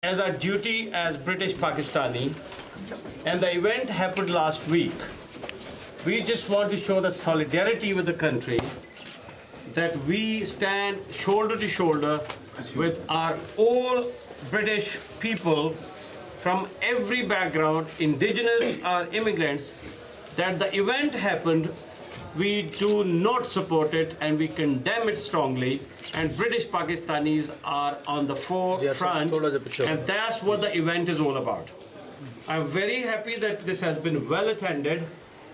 as our duty as British Pakistani, and the event happened last week, we just want to show the solidarity with the country, that we stand shoulder to shoulder with our all British people from every background, indigenous or immigrants, that the event happened. We do not support it and we condemn it strongly, and British Pakistanis are on the forefront, and that's what the event is all about. I'm very happy that this has been well attended,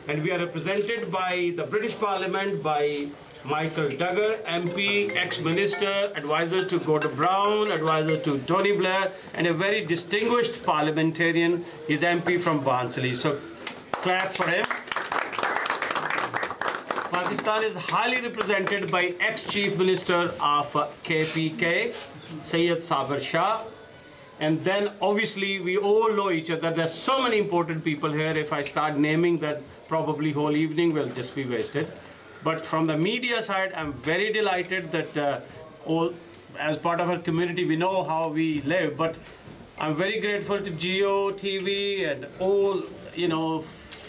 and we are represented by the British Parliament, by Michael Duggar, MP, ex-minister, advisor to Gordon Brown, advisor to Tony Blair, and a very distinguished parliamentarian. He's MP from Barnsley, so clap for him. Pakistan is highly represented by ex-Chief Minister of KPK, Syed Sabir Shah. And then obviously we all know each other. There's so many important people here. If I start naming that, probably whole evening will just be wasted. But from the media side, I'm very delighted that all, as part of our community, we know how we live. But I'm very grateful to Geo TV and all,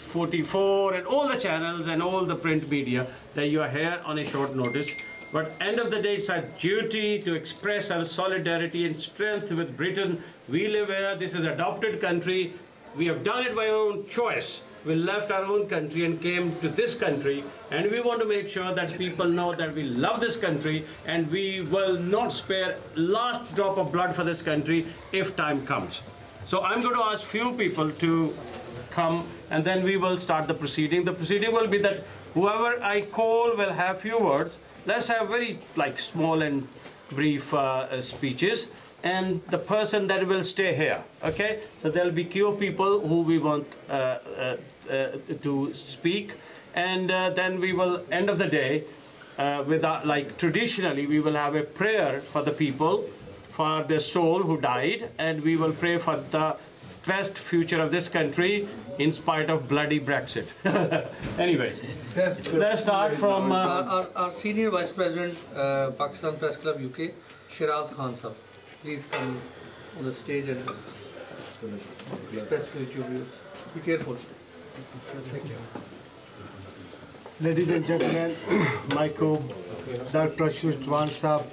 44 and all the channels and all the print media that you are here on a short notice. But end of the day, it's our duty to express our solidarity and strength with Britain. We live here. This is an adopted country. We have done it by our own choice. We left our own country and came to this country, and we want to make sure that people know that we love this country and we will not spare last drop of blood for this country if time comes. So I'm going to ask few people to come, and then we will start the proceeding. The proceeding will be that whoever I call will have few words. Let's have very small and brief speeches, and the person that will stay here, okay? So there'll be few people who we want to speak, and then we will, end of the day, traditionally, we will have a prayer for the people, for their soul who died, and we will pray for the best future of this country in spite of bloody Brexit. Anyways, let's start from our Senior Vice President, Pakistan Press Club UK, Shiraz Khan Sahab. Please come on the stage and express your views. Be careful. Thank you. Ladies and gentlemen, Michael, Dr. Ashush Chauhan Sahab,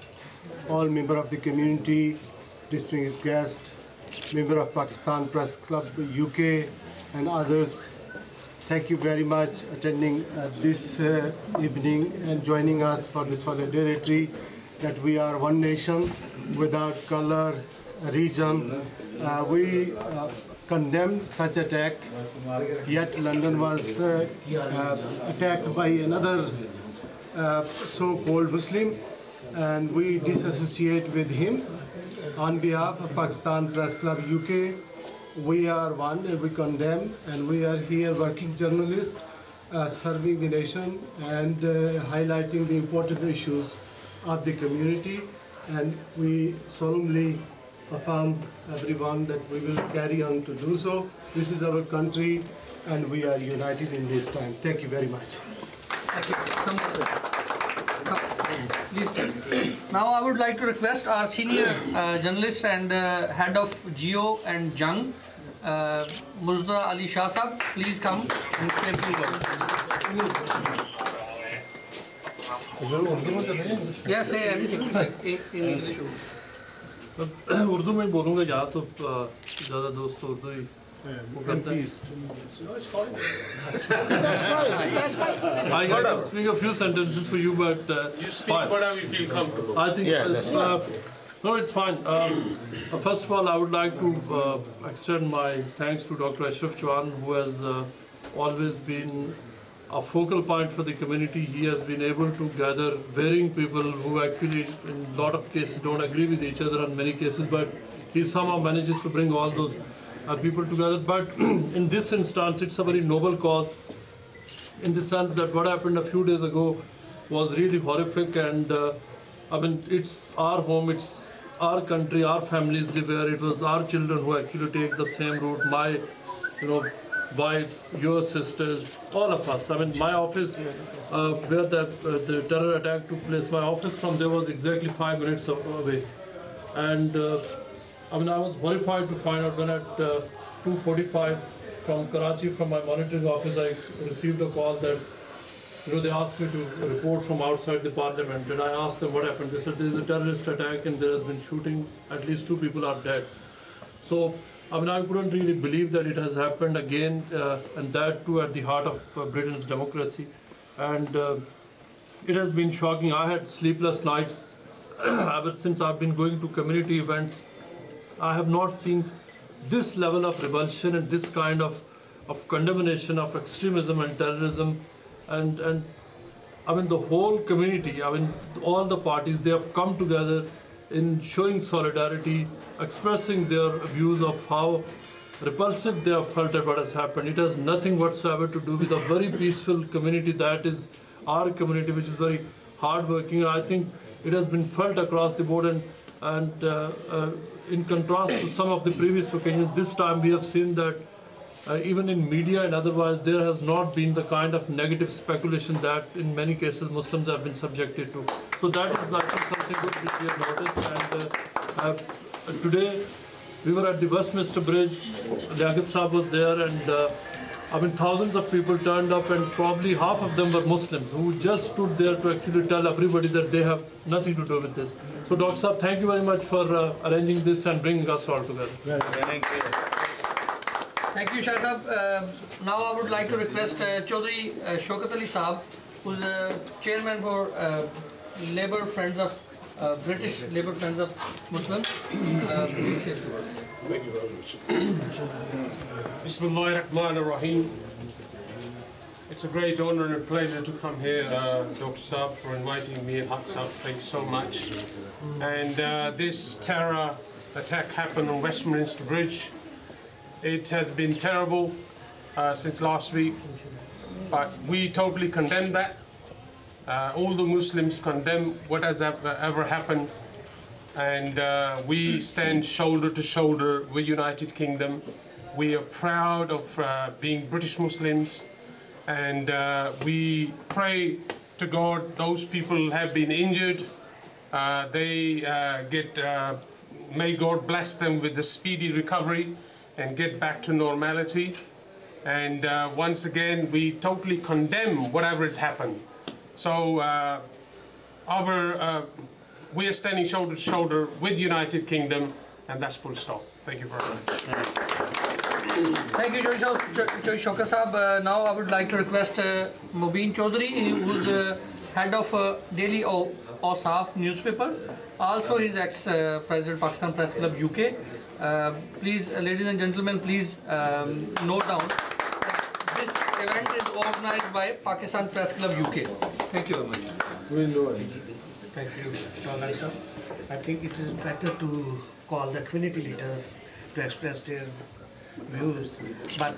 all members of the community, distinguished guests, member of Pakistan Press Club UK and others, thank you very much attending this evening and joining us for the solidarity that we are one nation without color, region. We condemn such attack, yet London was attacked by another so-called Muslim, and we disassociate with him. On behalf of Pakistan Press Club UK, we are one and we condemn, and we are here working journalists serving the nation and highlighting the important issues of the community, and we solemnly affirm everyone that we will carry on to do so. This is our country and we are united in this time. Thank you very much. Thank you. Please stand. Now I would like to request our senior journalist and head of Geo and Jung, Muzda Ali Shah Sahab, please come and say a few words. Yes, say anything in English. Urdu में बोलूँगा या तो ज़्यादा दोस्त तो उर्दू ही I can speak a few sentences for you, but you speak whatever you feel comfortable. I think no, it's fine. First of all, I would like to extend my thanks to Dr. Ashraf Chauhan, who has always been a focal point for the community. He has been able to gather varying people who actually in a lot of cases don't agree with each other in many cases, but he somehow manages to bring all those people together. But in this instance, it's a very noble cause, in the sense that what happened a few days ago was really horrific, and it's our home, it's our country, our families live here. It was our children who actually take the same route. My, wife, your sisters, all of us. My office, where the terror attack took place, my office from there was exactly 5 minutes away. And I mean, I was horrified to find out when at 2:45 from Karachi, from my monitoring office, I received a call that, they asked me to report from outside the parliament, and I asked them what happened. They said there is a terrorist attack and there has been shooting, at least 2 people are dead. So, I mean, I couldn't really believe that it has happened again, and that too at the heart of Britain's democracy. And it has been shocking. I had sleepless nights ever since I've been going to community events. I have not seen this level of revulsion and this kind of condemnation of extremism and terrorism. And I mean, the whole community, I mean, all the parties, they have come together in showing solidarity, expressing their views of how repulsive they have felt at what has happened. It has nothing whatsoever to do with a very peaceful community that is our community, which is very hardworking. I think it has been felt across the board, and in contrast to some of the previous occasions, this time we have seen that even in media and otherwise, there has not been the kind of negative speculation that in many cases Muslims have been subjected to. So that is, I think, something good which we have noticed. And today we were at the Westminster Bridge. Liaquat Saab was there, and I mean, thousands of people turned up, and probably half of them were Muslims who just stood there to actually tell everybody that they have nothing to do with this. So, Dr. Saab, thank you very much for arranging this and bringing us all together. Thank you. Thank you, Shah Sahab. Now I would like to request Chaudhry Shaukat Ali Saab, who is chairman for Labour Friends of British Labour Friends of Muslims. Please say the word. Thank you very much. Bismillahir Rahmanir Rahim. It's a great honor and a pleasure to come here, Dr. Saab, for inviting me, and Haq Saab. Thank you so much. And this terror attack happened on Westminster Bridge. It has been terrible since last week, but we totally condemn that. All the Muslims condemn what has ever happened, and we stand shoulder to shoulder with United Kingdom. We are proud of being British Muslims, and we pray to God those people have been injured. May God bless them with the speedy recovery and get back to normality. And once again, we totally condemn whatever has happened. So we are standing shoulder to shoulder with United Kingdom, and that's full stop. Thank you very much. Thank you, Chaudhry Shaukat Saab. Now I would like to request Mubin Chaudhry, who is head of Daily Awsaf newspaper. Also, he is ex-president Pakistan Press Club UK. Please, ladies and gentlemen, please note down that this event is organized by Pakistan Press Club UK. Thank you very much. Thank you, Dr. Sir. I think it is better to call the community leaders to express their views. But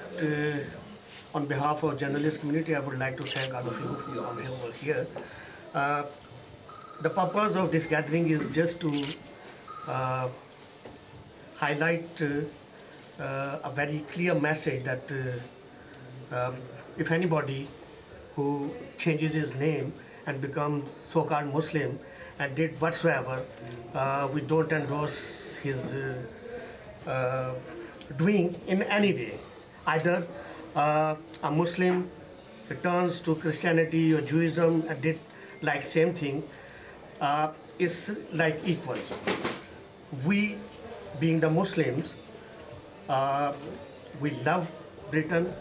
on behalf of journalist community, I would like to thank all of you who come over here. The purpose of this gathering is just to highlight a very clear message that if anybody who changes his name and becomes so-called Muslim and did whatsoever, we don't endorse his doing in any way. Either a Muslim returns to Christianity or Judaism and did like same thing, is like equal. We, being the Muslims, we love Britain,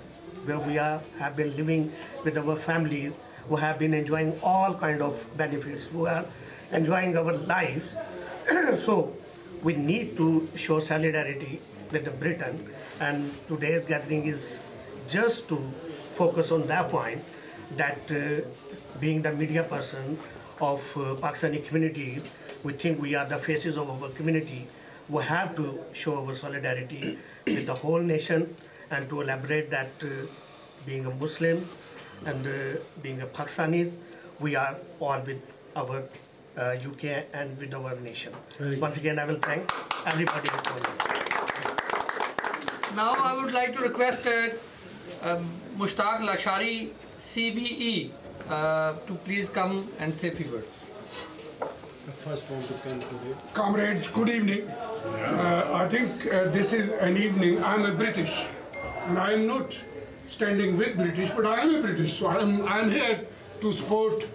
where we have been living with our families, who have been enjoying all kind of benefits, who are enjoying our lives. So we need to show solidarity with Britain, and today's gathering is just to focus on that point, that being the media person of Pakistani community, we think we are the faces of our community. We have to show our solidarity with the whole nation, and to elaborate that being a Muslim and being a Pakistanis, we are all with our UK and with our nation. Once again, I will thank everybody for coming. Now I would like to request Mushtaq Lashari, CBE, to please come and say a few words. the first one to come today. Comrades, good evening. I think this is an evening. I'm a British, and I am not standing with British, but I am a British. So I'm here to support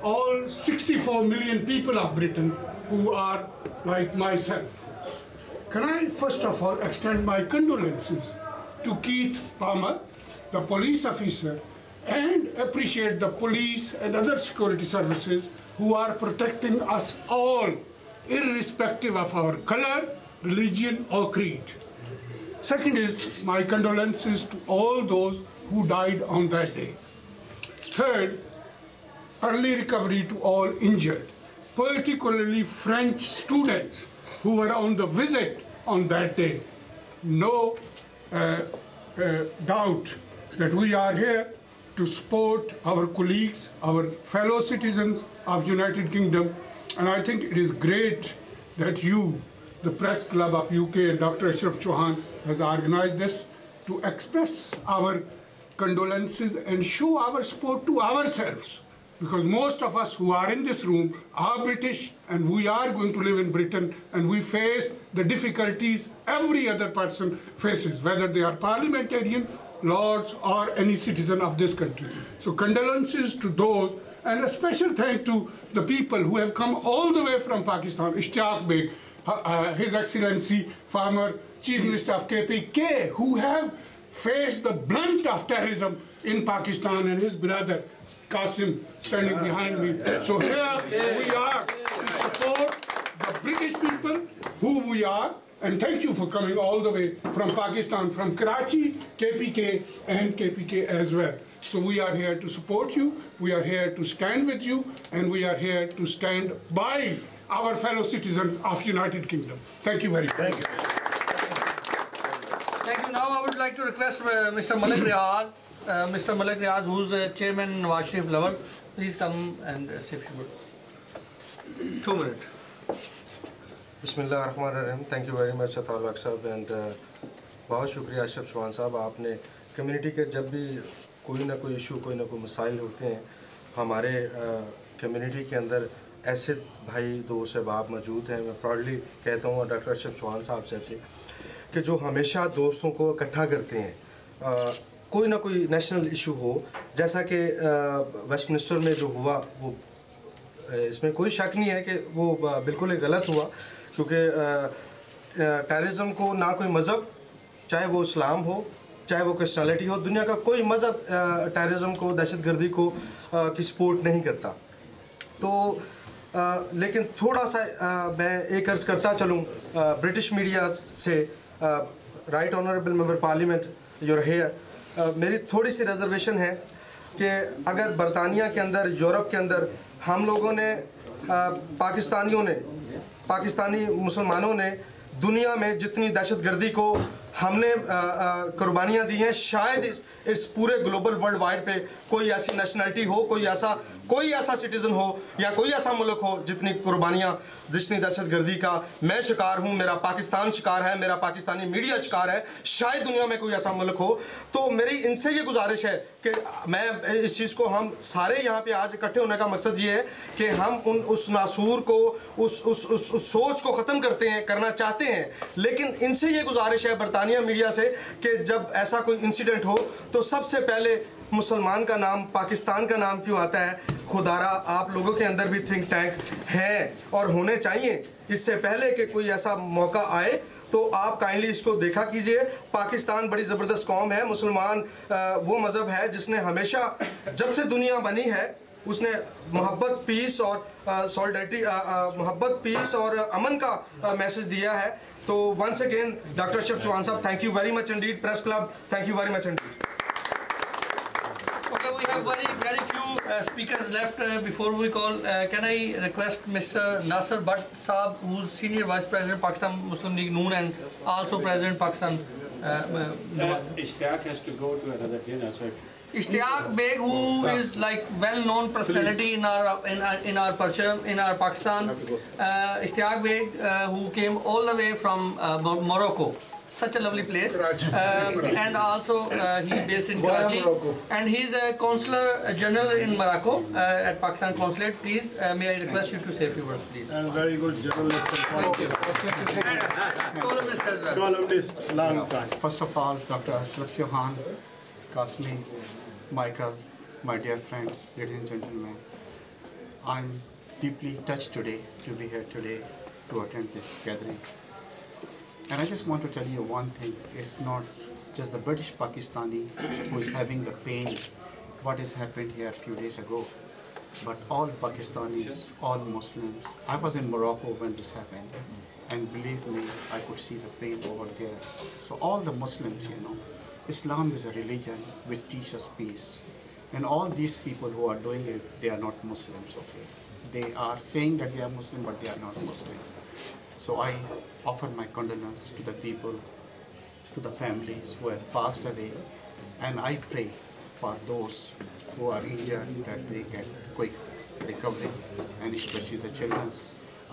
all 64 million people of Britain who are like myself. Can I first of all extend my condolences to Keith Palmer, the police officer, and appreciate the police and other security services who are protecting us all, irrespective of our color, religion, or creed. Second is my condolences to all those who died on that day. Third, early recovery to all injured, particularly French students who were on the visit on that day. No doubt that we are here to support our colleagues, our fellow citizens of United Kingdom, and I think it is great that you, the Press Club of UK and Dr. Ashraf Chauhan has organized this to express our condolences and show our support to ourselves. Because most of us who are in this room are British and we are going to live in Britain and we face the difficulties every other person faces, whether they are parliamentarian, lords or any citizen of this country. So condolences to those, and a special thank to the people who have come all the way from Pakistan. Ishtiyaq Beg, His Excellency, former Chief Minister of KPK, who have faced the brunt of terrorism in Pakistan, and his brother Qasim standing behind me. So here we are to support the British people, who we are, and thank you for coming all the way from Pakistan, from Karachi, KPK, and KPK as well. So we are here to support you, we are here to stand with you, and we are here to stand by our fellow citizens of United Kingdom. Thank you very much. Thank you. Thank you. Now I would like to request Mr. Malik Riaz, who's the chairman Nawaz Sharif Lovers, please come and say a few words. 2 minutes. Bismillahirrahmanirrahim. Thank you very much Atal Sahab, and बहुत शुक्रिया अशरफ चौहान साहब, आपने community के जब भी कोई ना कोई इशू, कोई ना कोई मसाइल होते हैं, हमारे कम्युनिटी के अंदर ऐसे भाई दोस्त अहबाब मौजूद हैं। मैं प्राउडली कहता हूँ डॉक्टर अशरफ चौहान साहब जैसे, कि जो हमेशा दोस्तों को इकट्ठा करते हैं, कोई ना कोई नेशनल इशू हो, जैसा कि वेस्टमिनिस्टर में जो हुआ, वो इसमें कोई शक नहीं है कि वो बिल्कुल ही गलत हुआ, क्योंकि टेररिज्म को ना कोई मज़हब, चाहे वो इस्लाम हो, चाहे वो क्रिश्चियनिटी हो, दुनिया का कोई मज़हब टेररिज्म को, दहशतगर्दी को की सपोर्ट नहीं करता। तो लेकिन थोड़ा सा मैं एक अर्ज़ करता चलूँ ब्रिटिश मीडिया से, right honourable member parliament your hair, मेरी थोड़ी सी रिजर्वेशन है कि अगर बरतानिया के अंदर, यूरोप के अंदर हम लोगों ने, पाकिस्तानियों ने, पाकिस्तानी मुसलमानों ने दुनिया में जितनी दहशतगर्दी को हमने कुर्बानियाँ दी हैं, शायद इस पूरे ग्लोबल वर्ल्ड वाइड पे कोई ऐसी नेशनलिटी हो, कोई ऐसा सिटीज़न हो या कोई ऐसा मुल्क हो जितनी कुर्बानियाँ, जितनी दहशतगर्दी का मैं शिकार हूँ, मेरा पाकिस्तान शिकार है, मेरा पाकिस्तानी मीडिया शिकार है, शायद दुनिया में कोई ऐसा मुल्क हो। तो मेरी इनसे ये गुजारिश है कि मैं इस चीज़ को, हम सारे यहाँ पे आज इकट्ठे होने का मकसद ये है कि हम उस नासूर को, उस सोच को ख़त्म करना चाहते हैं, लेकिन इनसे ये गुजारिश है बरतानिया मीडिया से कि जब ऐसा कोई इंसिडेंट हो तो सबसे पहले मुसलमान का नाम, पाकिस्तान का नाम क्यों आता है? खुदारा आप लोगों के अंदर भी थिंक टैंक हैं और होने चाहिए। इससे पहले कि कोई ऐसा मौका आए तो आप काइंडली इसको देखा कीजिए। पाकिस्तान बड़ी ज़बरदस्त कौम है, मुसलमान वो मज़हब है जिसने हमेशा, जब से दुनिया बनी है, उसने मोहब्बत, पीस और सॉलिडरिटी, मोहब्बत, पीस और अमन का मैसेज दिया है। तो once again doctor Ashraf Chauhan साहब, thank you very much indeed. Press club, thank you very much indeed. Okay, we have very few speakers left before we call. Can I request Mr. Nasser Bhatt Saab, who's Senior Vice President Pakistan Muslim League Noon and also President Pakistan. Ishtiyaq has to go to another dinner, so Ishtiyaq Beg, who is like well-known personality in our Pakistan. Ishtiyaq Beg, who came all the way from Morocco, such a lovely place. And also he's based in Karachi. And he's a Consular General in Morocco at Pakistan Consulate. Please, may I request you to say a few words, please. And very good journalist and Thank you. Columnist as well. columnist, long time. First of all, Dr. Ashraf Chauhan, Kasmi, Michael, my dear friends, ladies and gentlemen, I'm deeply touched today to be here today to attend this gathering. And I just want to tell you one thing, it's not just the British Pakistani who is having the pain what has happened here a few days ago, but all Pakistanis, all Muslims. I was in Morocco when this happened, and believe me, I could see the pain over there. So all the Muslims, Islam is a religion which teaches peace. And all these people who are doing it, they are not Muslims, okay? They are saying that they are Muslim, but they are not Muslim. So I offer my condolence to the people, to the families who have passed away, and I pray for those who are injured that they get quick recovery, and especially the children.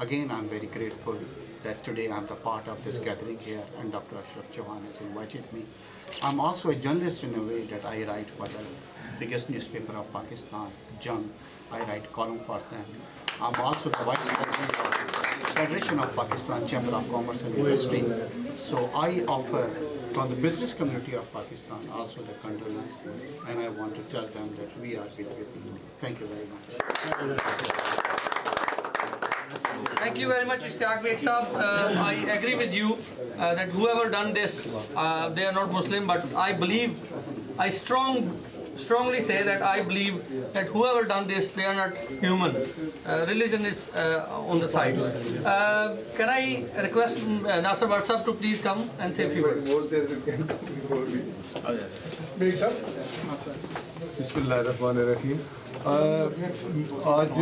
Again, I'm very grateful that today I'm the part of this gathering here, and Dr. Ashraf Chauhan has invited me. I'm also a journalist in a way that I write for the biggest newspaper of Pakistan, Jung. I write column for them. I'm also the vice president of the Federation of Pakistan Chamber of Commerce and Industry. So I offer from the business community of Pakistan also the condolence, and I want to tell them that we are with you. Thank you very much. Thank you very much, Ishtiaq Beg Sahab. I agree with you that whoever done this, they are not Muslim, but I strongly say that I believe that whoever done this, they are not human. Religion is on the side. Can I request Nasser Barsab to please come and say a few words? बिस्मिल्लाहिर्रहमानिर्रहीम आज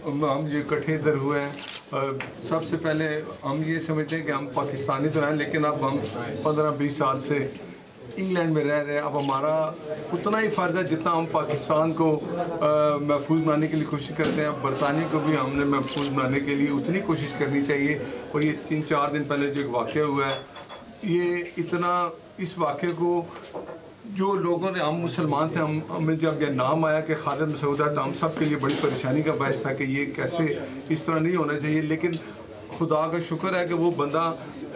हम ये इकट्ठे इधर हुए हैं सबसे पहले हम ये समझते हैं कि हम पाकिस्तानी तो हैं लेकिन अब हम 15-20 साल से इंग्लैंड में रह रहे हैं अब हमारा उतना ही फ़र्ज़ है जितना हम पाकिस्तान को महफूज बनाने के लिए कोशिश करते हैं बरतानिया को भी हमने महफूज बनाने के लिए उतनी कोशिश करनी चाहिए और ये 3-4 दिन पहले जो एक वाक़या हुआ है ये इतना इस वाक़े को जो लोगों ने हम मुसलमान थे हमें जब यह नाम आया कि खालिद मसूद है तो हम सब के लिए बड़ी परेशानी का बायस था कि ये कैसे इस तरह नहीं होना चाहिए लेकिन खुदा का शुक्र है कि वो बंदा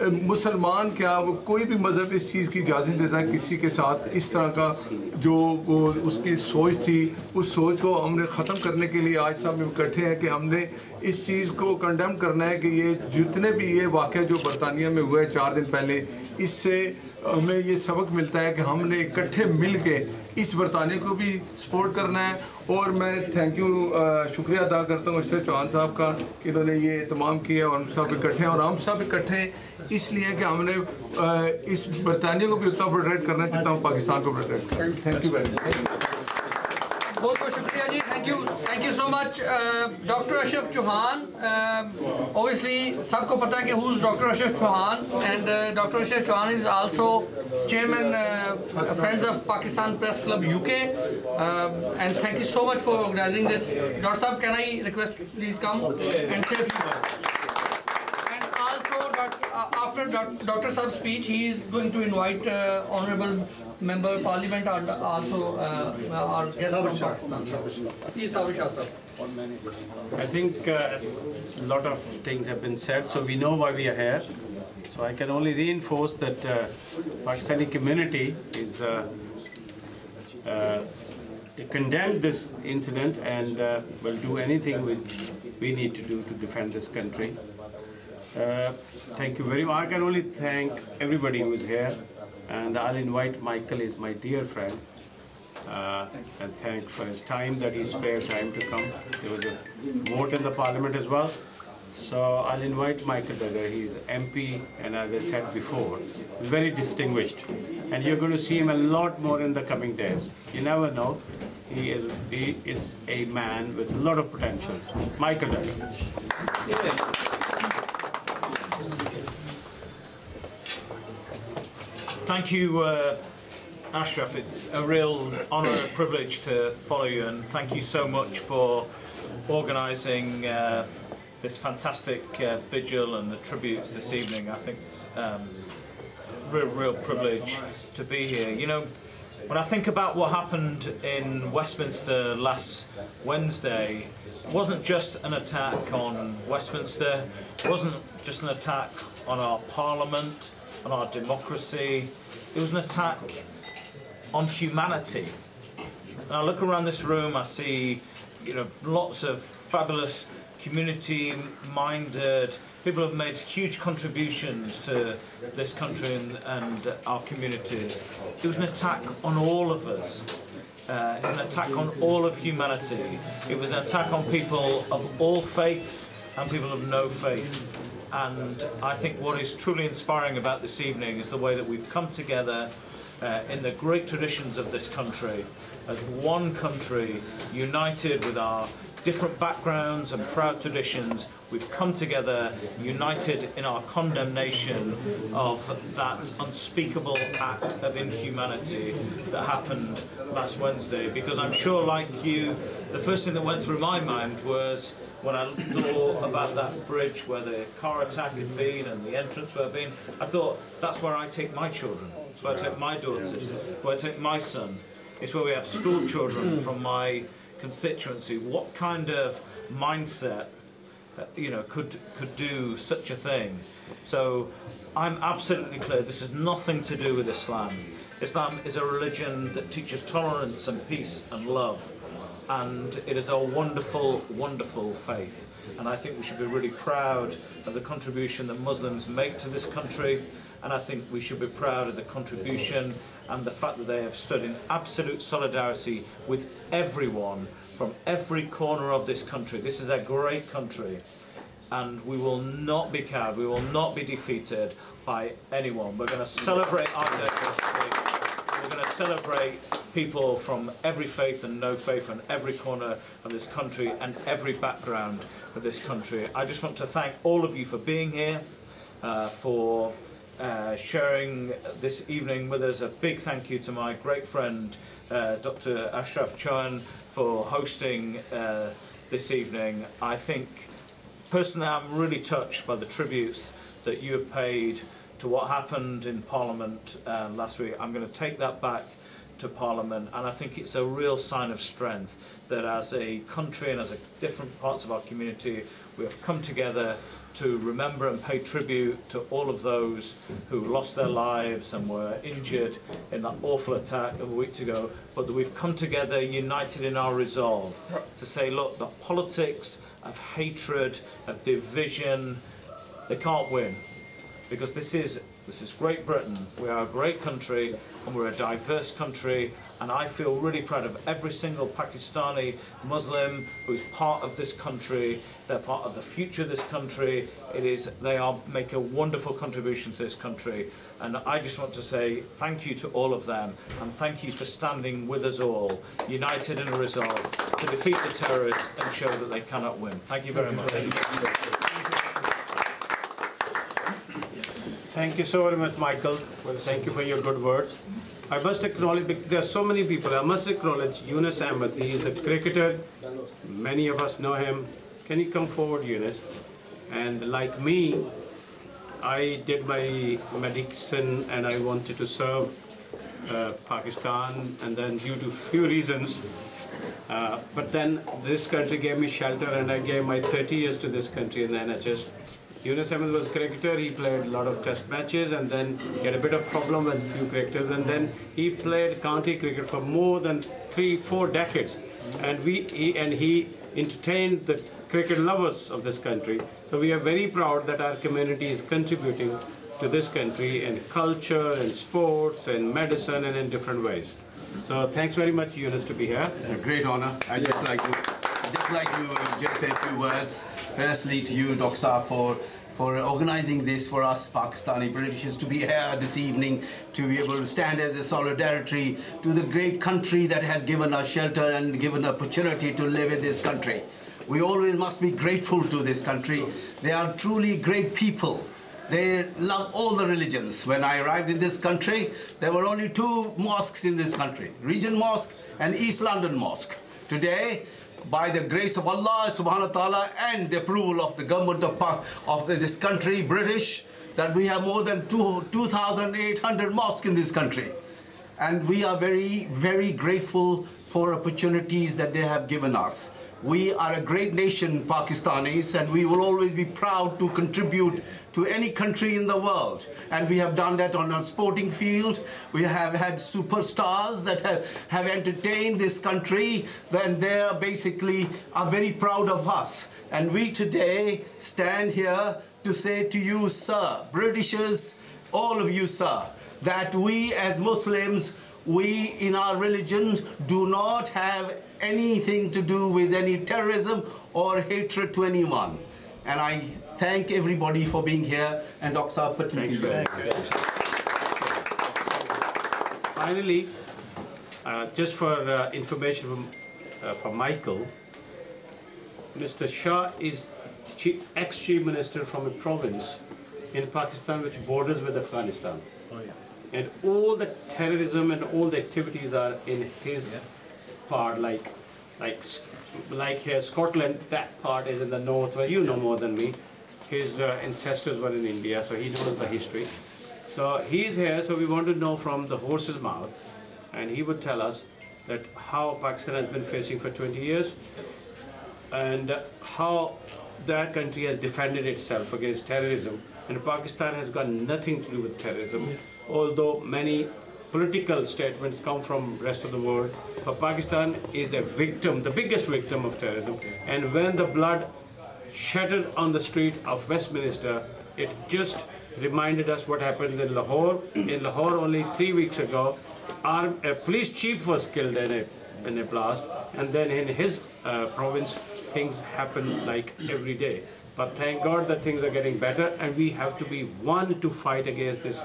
मुसलमान क्या वो कोई भी मज़हब इस चीज़ की इजाज़त देता है किसी के साथ इस तरह का जो वो उसकी सोच थी उस सोच को हमने ख़त्म करने के लिए आज सब इकट्ठे हैं कि हमने इस चीज़ को कंडेम करना है कि ये जितने भी ये वाक़या जो बरतानिया में हुआ है 4 दिन पहले इससे हमें ये सबक मिलता है कि हमने इकट्ठे मिल के इस बरतानिया को भी सपोर्ट करना है और मैं थैंक यू शुक्रिया अदा करता हूँ अशरफ चौहान साहब का कि इन्होंने ये इत्माम किया और हम सब इकट्ठे हैं और हम सब इकट्ठे इसलिए कि हमने इस बरतानिया को भी उतना प्रोटेक्ट करना है जितना हम पाकिस्तान को प्रोटेक्ट करें थैंक यू वेरी मच बहुत बहुत शुक्रिया जी thank you so much doctor Ashraf Chauhan obviously सबको पता है कि who is Dr. Ashraf Chauhan and Dr. Ashraf Chauhan is also chairman Friends of Pakistan Press Club UK and thank you so much for organizing this. Dr. Sahab, can I request you please come and say a few words? And also after Dr. Saab's speech he is going to invite honorable member parliament and also our guest from Pakistan. Please, Savisha sir. I think a lot of things have been said, so we know why we are here. So I can only reinforce that Pakistani community is condemned this incident and will do anything which we need to do to defend this country. Thank you very much. I can only thank everybody who is here, and I'll invite Michael, is my dear friend, and thank for his time that he spared time to come. There was a vote in the parliament as well. So I'll invite Michael Duggar. He's MP, and as I said before, he's very distinguished. And you're going to see him a lot more in the coming days. You never know. He is a man with a lot of potentials. Michael Duggar. Thank you, Ashraf. It's a real honour and privilege to follow you, and thank you so much for organising this fantastic vigil and the tributes this evening. I think it's real privilege to be here. You know, when I think about what happened in Westminster last Wednesday, it wasn't just an attack on Westminster, it wasn't just an attack on our parliament, on our democracy, it was an attack on humanity. And I look around this room, I see, you know, lots of fabulous community-minded people have made huge contributions to this country and our communities. It was an attack on all of us, an attack on all of humanity. It was an attack on people of all faiths and people of no faith. And I think what is truly inspiring about this evening is the way that we've come together in the great traditions of this country, as one country, united with our different backgrounds and proud traditions. We've come together, united in our condemnation of that unspeakable act of inhumanity that happened last Wednesday. Because I'm sure, like you, the first thing that went through my mind was when I thought about that bridge where the car attack had been and the entrance where it had been, I thought, that's where I take my children, it's where I take my daughters, it's where I take my son. It's where we have school children from my constituency. What kind of mindset, you know, could do such a thing? So I'm absolutely clear, this has nothing to do with Islam. Islam is a religion that teaches tolerance and peace and love. And it is a wonderful, wonderful faith. And I think we should be really proud of the contribution that Muslims make to this country. And I think we should be proud of the contribution and the fact that they have stood in absolute solidarity with everyone from every corner of this country. This is a great country. And we will not be cowed, we will not be defeated by anyone. We're going to celebrate our diversity. We're going to celebrate people from every faith and no faith and every corner of this country and every background of this country. I just want to thank all of you for being here, for sharing this evening with us. A big thank you to my great friend, Dr. Ashraf Chawan, for hosting this evening. I think, personally, I'm really touched by the tributes that you have paid to what happened in Parliament last week. I'm going to take that back to Parliament, and I think it's a real sign of strength that as a country and as a different parts of our community, we have come together to remember and pay tribute to all of those who lost their lives and were injured in that awful attack a week ago, but that we've come together united in our resolve to say, look, the politics of hatred, of division, they can't win. Because this is Great Britain. We are a great country and we're a diverse country, and I feel really proud of every single Pakistani Muslim who's part of this country. They're part of the future of this country. They make a wonderful contribution to this country, and I just want to say thank you to all of them, and thank you for standing with us all, united in a resolve to defeat the terrorists and show that they cannot win. Thank you very much. Thank you so very much, Michael. Well, thank you for your good words. I must acknowledge, there are so many people, I must acknowledge Yunus Ahmed. He is a cricketer. Many of us know him. Can you come forward, Yunus? And like me, I did my medicine and I wanted to serve Pakistan, and then due to few reasons, but then this country gave me shelter and I gave my 30 years to this country in the NHS. Yunus Ahmed was a cricketer. He played a lot of test matches, and then he had a bit of problem with a few cricketers, and then he played county cricket for more than 3-4 decades, and he entertained the cricket lovers of this country. So we are very proud that our community is contributing to this country in culture and sports and medicine and in different ways. So thanks very much, Yunus, to be here. It's a great honor. I'd just like to just say a few words. Firstly, to you, Dr. Saab, for organizing this for us Pakistani Britishers to be here this evening, to be able to stand as a solidarity to the great country that has given us shelter and given opportunity to live in this country. We always must be grateful to this country. They are truly great people. They love all the religions. When I arrived in this country, there were only 2 mosques in this country, Regent Mosque and East London Mosque. Today, by the grace of Allah subhanahu wa ta'ala and the approval of the government of this country, British, that we have more than 2,800 mosques in this country. And we are very, very grateful for opportunities that they have given us. We are a great nation, Pakistanis, and we will always be proud to contribute to any country in the world. And we have done that on a sporting field. We have had superstars that have entertained this country, and they are basically are very proud of us. And we today stand here to say to you, sir, Britishers, all of you, sir, that we as Muslims, we in our religion do not have anything to do with any terrorism or hatred to anyone. And I thank everybody for being here, and Dr. Saab particularly. Finally, just for information from Michael, Mr. Shah is ex-chief minister from a province in Pakistan which borders with Afghanistan. Oh, yeah. And all the terrorism and all the activities are in his part, like here, Scotland, that part is in the north, where you know more than me. His ancestors were in India, so he knows the history. So he's here, so we want to know from the horse's mouth, and he would tell us that how Pakistan has been facing for 20 years, and how that country has defended itself against terrorism. And Pakistan has got nothing to do with terrorism, although many political statements come from the rest of the world. But Pakistan is a victim, the biggest victim of terrorism. And when the blood shattered on the street of Westminster, it just reminded us what happened in Lahore. In Lahore only 3 weeks ago, a police chief was killed in a blast, and then in his province, things happen like every day. But thank God that things are getting better, and we have to be one to fight against this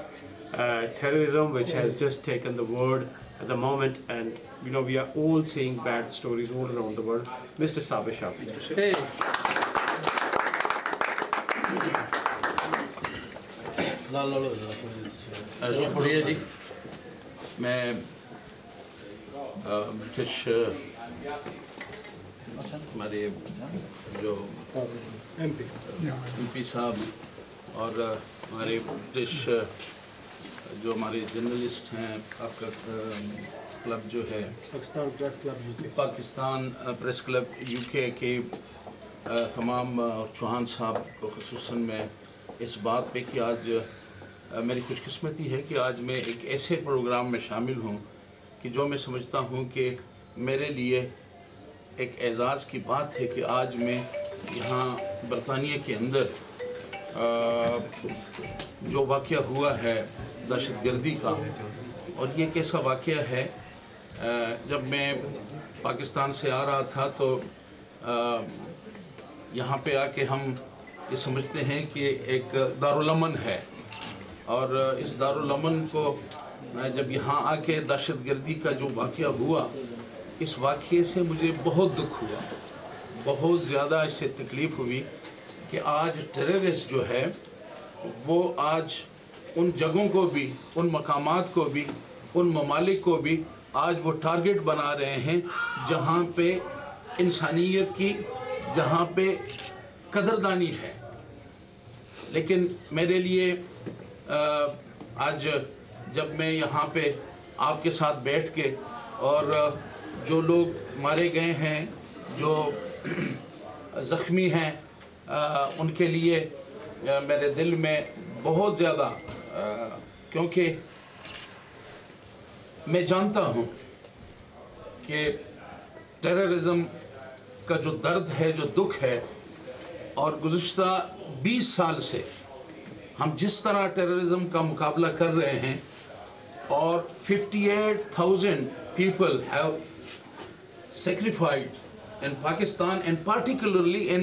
terrorism which has just taken the world at the moment. And you know, we are all seeing bad stories all around the world. Mr. Sabir Shah. Hey. شکریہ جی. میں British ہمارے جو M P صاحب اور ہمارے British جو ہمارے journalist ہیں، آپ کا کلب جو ہے پاکستان پریس کلب یو کے، پاکستان پریس کلب یو کے کے تمام چوہان صاحب کو خصوصاً میں اس بات پہ کہ آج میری خوش قسمتی ہے کہ آج میں ایک ایسے پروگرام میں شامل ہوں کہ جو میں سمجھتا ہوں کہ میرے لیے ایک اعزاز کی بات ہے کہ آج میں یہاں برطانیہ کے اندر جو واقعہ ہوا ہے دہشت گردی کا، اور یہ کیسا واقعہ ہے. جب میں پاکستان سے آ رہا تھا تو یہاں پہ آ کے ہم یہ سمجھتے ہیں کہ ایک دارالامن ہے، اور اس دارالامن کو جب یہاں آ کے دہشت گردی کا جو واقعہ ہوا، اس واقعے سے مجھے بہت دکھ ہوا، بہت زیادہ اس سے تکلیف ہوئی کہ آج ٹیررسٹ جو ہے وہ آج ان جگہوں کو بھی، ان مقامات کو بھی، ان ممالک کو بھی آج وہ ٹارگٹ بنا رہے ہیں جہاں پہ انسانیت کی، جہاں پہ قدردانی ہے. لیکن میرے لیے آج جب میں یہاں پہ آپ کے ساتھ بیٹھ کے اور جو لوگ مارے گئے ہیں، جو زخمی ہیں، ان کے لیے میرے دل میں بہت زیادہ، کیونکہ میں جانتا ہوں کہ ٹیررزم کا جو درد ہے، جو دکھ ہے، اور گزشتہ 20 سال سے ہم جس طرح ٹیررزم کا مقابلہ کر رہے ہیں، اور 58,000 people have sacrificed in Pakistan, and particularly in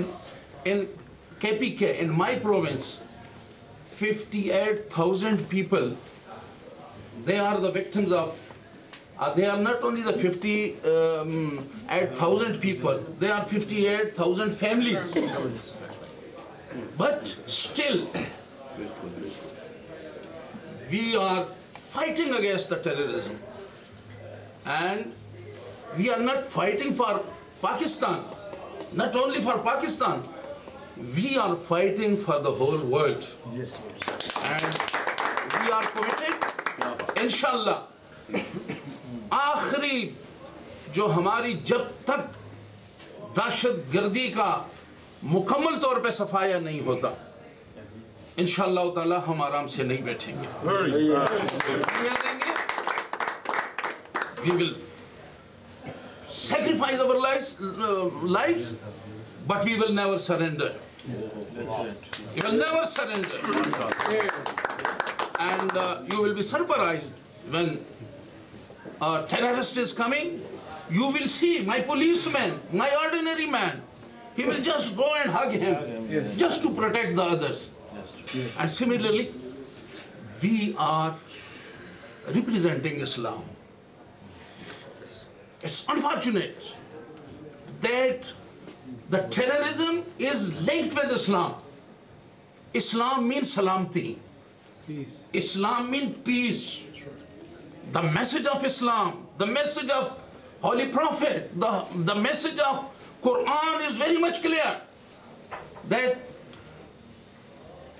KPK, in my province, 58,000 people, they are the victims of, they are not only the 58,000 people, they are 58,000 families. But still, we are fighting against the terrorism. And we are not fighting for Pakistan, not only for Pakistan, we are fighting for the whole world. Yes. And we are committed, inshallah. आखिरी जो हमारी जब तक दहशत गर्दी का मुकम्मल तौर पे सफाया नहीं होता, इंशाअल्लाह ताला हम आराम से नहीं बैठेंगे. We will sacrifice our lives, but we will never surrender. We will never surrender. And you will be surprised when a terrorist is coming. You will see my policeman, my ordinary man, he will just go and hug him just to protect the others. And similarly, we are representing Islam. It's unfortunate that the terrorism is linked with Islam. Islam means salamti. Islam means peace. The message of Islam, the message of Holy Prophet, the message of Quran is very much clear that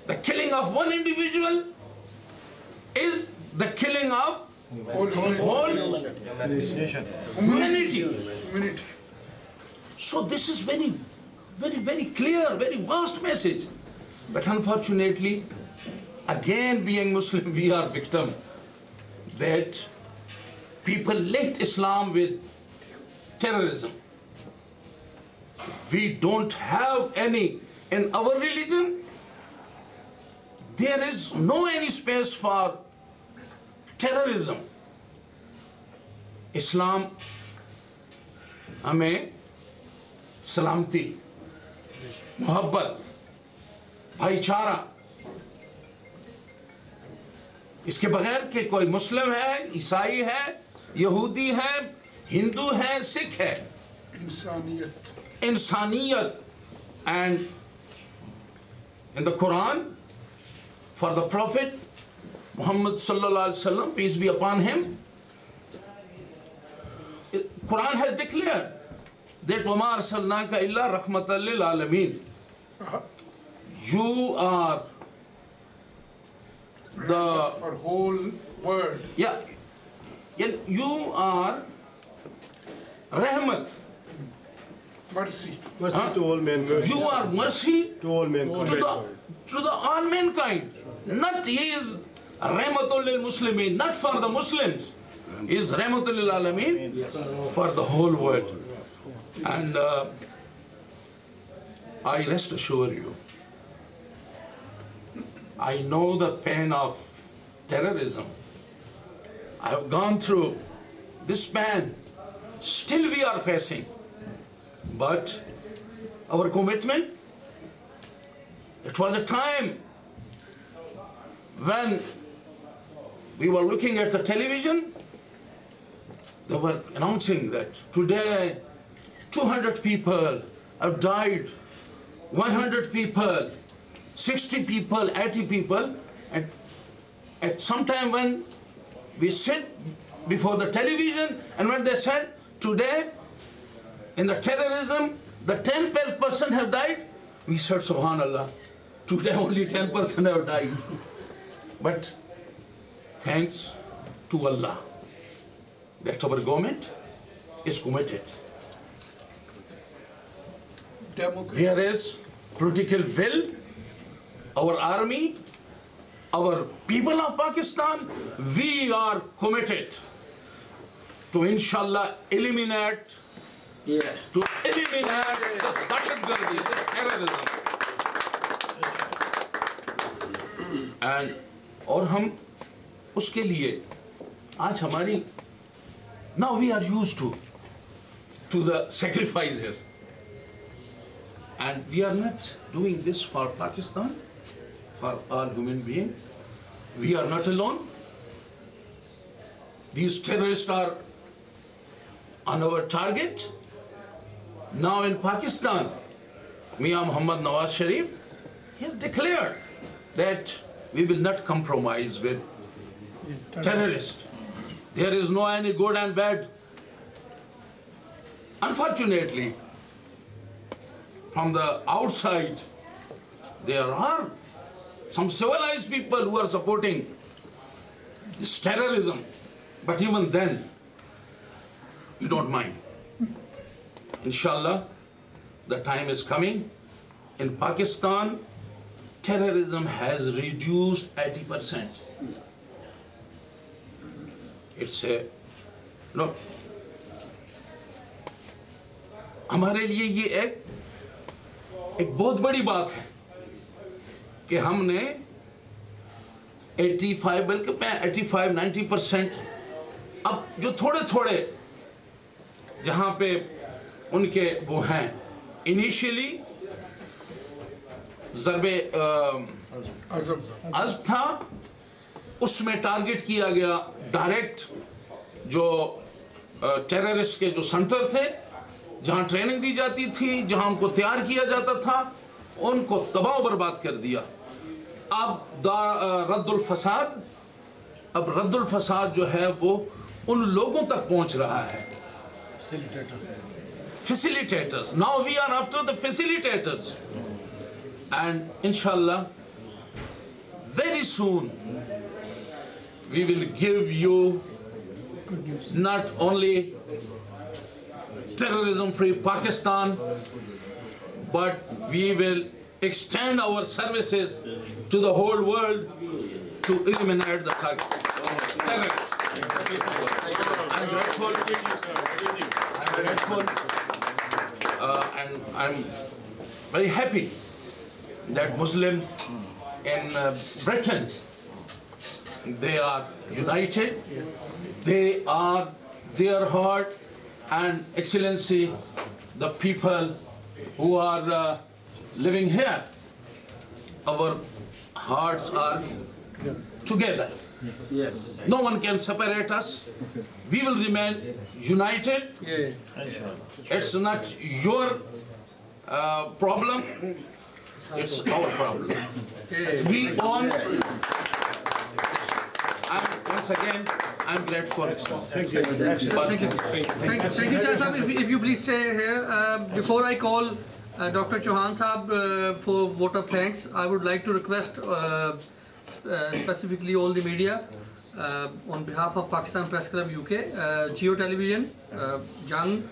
the killing of one individual is the killing of whole humanity. So this is very, very, very clear, very vast message. But unfortunately, again being Muslim, we are victim that people linked Islam with terrorism. We don't have any in our religion. There is no any space for terrorism. Islam हमें सलामती, मोहब्बत, भाईचारा, इसके बगैर कि कोई मुस्लिम है, ईसाई है, यहूदी है, हिंदू है, सिख है, इंसानियत. And in the Quran, for the Prophet Muhammad sallallahu alaihi wasallam, peace be upon him, Quran has declared that وَمَا أَرْسَلْنَاكَ إِلَّا رَحْمَةً لِلْعَالَمِينَ. You are the for whole world. Yeah. You are rahmat. Mercy. Mercy to all mankind. You are mercy To all mankind. to the all mankind. Not he is rahmatul lil muslimin, not for the Muslims. He is rahmatul lil alamin for the whole world. And I rest assure you, I know the pain of terrorism. I have gone through this pain. Still we are facing. But our commitment, it was a time when we were looking at the television, they were announcing that today 200 people have died, 100 people, 60 people, 80 people. And at some time when we sit before the television and when they said today in the terrorism, the 10% have died, we said, Subhanallah, today only 10% have died. But thanks to Allah that our government is committed. There is political will, our army, our people of Pakistan, we are committed to inshallah eliminate this dahshatgardi, this terrorism. And और हम उसके लिए आज हमारी now we are used to the sacrifices, and we are not doing this for Pakistan, for all human beings. We are not alone. These terrorists are on our target. Now in Pakistan, Mia Muhammad Nawaz Sharif, he has declared that we will not compromise with terrorists. There is no any good and bad. Unfortunately, from the outside, there are some civilized people who are supporting this terrorism, but even then, you don't mind. Inshallah, the time is coming. In Pakistan, terrorism has reduced 80%. It's a look. हमारे लिए ये एक बहुत बड़ी बात है कि हमने 85-90% अब जो थोड़े जहां पे उनके वो हैं इनिशियली ज़रबे अज़ब था, उसमें टारगेट किया गया डायरेक्ट जो टेररिस्ट के जो सेंटर थे, जहां ट्रेनिंग दी जाती थी, जहां उनको तैयार किया जाता था, उनको तबाह बर्बाद कर दिया। अब रद्दुल फसाद जो है वो उन लोगों तक पहुंच रहा है, facilitators. Now we are after the facilitators, and inshallah very soon we will give you not only terrorism-free Pakistan, but we will extend our services to the whole world to eliminate the terror. I'm grateful, and I'm very happy that Muslims in Britain, they are united, they are their heart, and Excellency, the people who are living here, our hearts are together. Yes. No one can separate us. We will remain united. It's not your problem, it's our problem. We own. Once again, I'm grateful. Thank you. Thank you, Chair Sahab. If you please stay here. Before I call Dr. Chauhan Sahab for vote of thanks, I would like to request specifically all the media on behalf of Pakistan Press Club UK, Geo Television, Jung,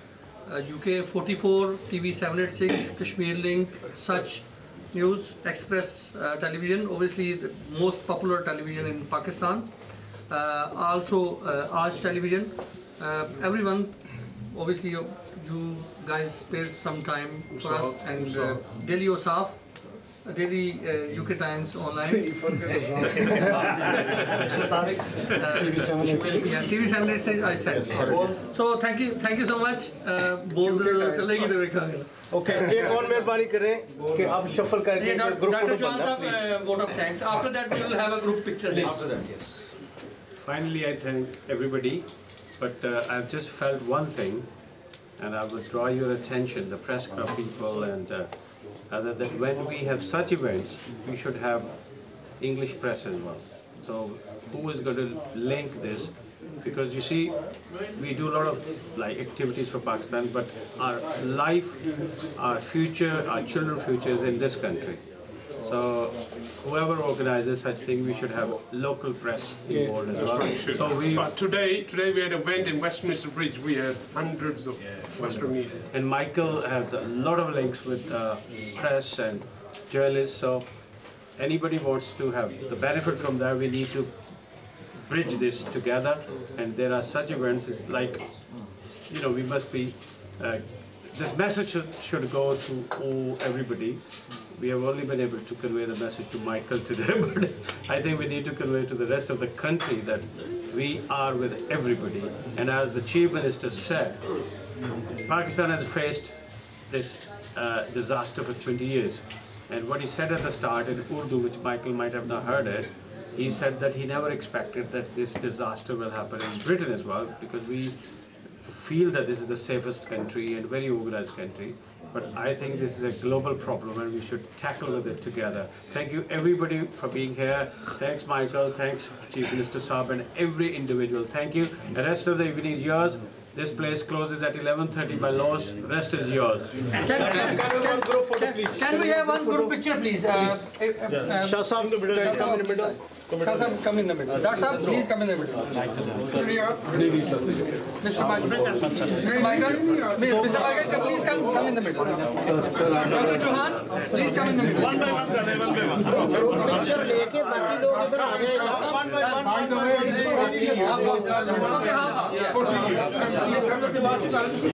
UK 44, TV 786, Kashmir Link, Such News, Express Television, obviously the most popular television in Pakistan. Also Arch Television, everyone, obviously you guys spare some time for us, and Daily Osaf, Daily UK Times Online, TV 786 I said. So thank you so much. Okay, एक और मेहरबानी करें कि आप shuffle करके group Dr. Chauhan Sahab, vote of thanks. After that we will have a group picture. After that, yes. Finally, I thank everybody, but I've just felt one thing, and I would draw your attention, the press club people and that when we have such events, we should have English press as well. So who is going to link this? Because you see, we do a lot of activities for Pakistan, but our life, our future, our children's future is in this country. So whoever organizes such thing, we should have local press involved as well. So but today we had an event in Westminster Bridge. We had hundreds of Western media. And Michael has a lot of links with press and journalists. So anybody wants to have the benefit from that, we need to bridge this together. And there are such events, it's like, we must be. This message should go to everybody. We have only been able to convey the message to Michael today, but I think we need to convey to the rest of the country that we are with everybody. And as the Chief Minister said, Pakistan has faced this disaster for 20 years. And what he said at the start in Urdu, which Michael might have not heard it, he said that he never expected that this disaster will happen in Britain as well, because we feel that this is the safest country and very organized country. But I think this is a global problem and we should tackle with it together. Thank you everybody for being here. Thanks Michael, thanks Chief Minister Saab and every individual. Thank you. The rest of the evening is yours. This place closes at 11:30 by law. Rest is yours. Can we have one group picture, please? Shah Sahab, come in the middle. Shah Sahab, come in the middle. Dr. Sahab, please come in the middle. Mr. Michael, Mr. Michael, please come in the middle. Dr. Chauhan, please come in the middle. One by one, picture लेके बाकी लोग इधर आ जाएगा। Okay, हाँ, हाँ.